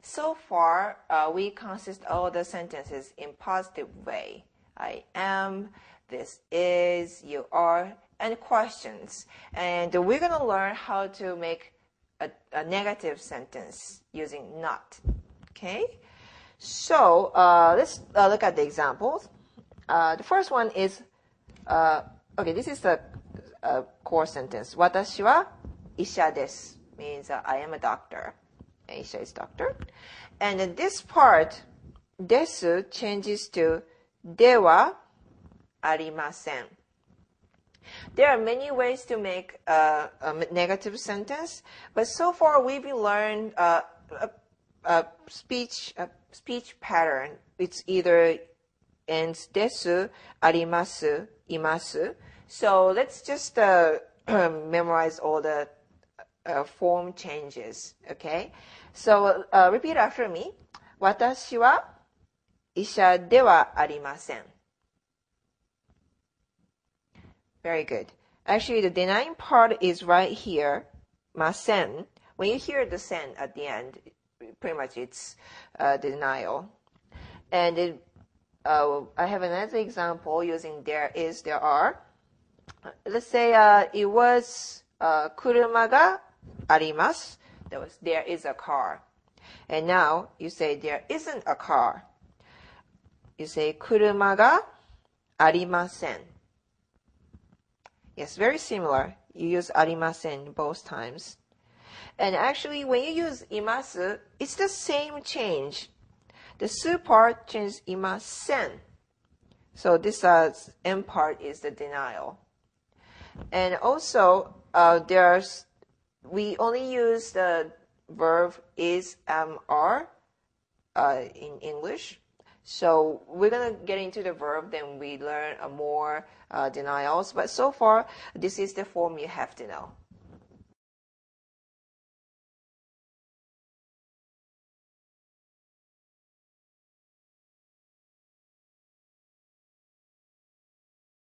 So far, we consist all the sentences in positive way. I am, this is, you are, and questions. And we're going to learn how to make a negative sentence using not. Okay? So let's look at the examples. The first one is, okay, this is the core sentence. 私は医者です means I am a doctor. 医者 is doctor. And in this part, です changes to ではありません. There are many ways to make a negative sentence, but so far we've learned a speech pattern. It's either ends です、あります、います. So let's just memorize all the form changes. Okay? So repeat after me. 私は医者ではありません. Very good. Actually, the denying part is right here, ません. When you hear the sen at the end, pretty much it's denial. And I have another example using there is, there are. Let's say it was 車があります. That was there is a car. And now you say there isn't a car. You say 車がありません. Yes, very similar. You use ありません both times. And actually, when you use います, it's the same change. The す part changes いません. So this M part is the denial. And also, we only use the verb is, am, are in English. So we're going to get into the verb, then we learn more denials. But so far, this is the form you have to know.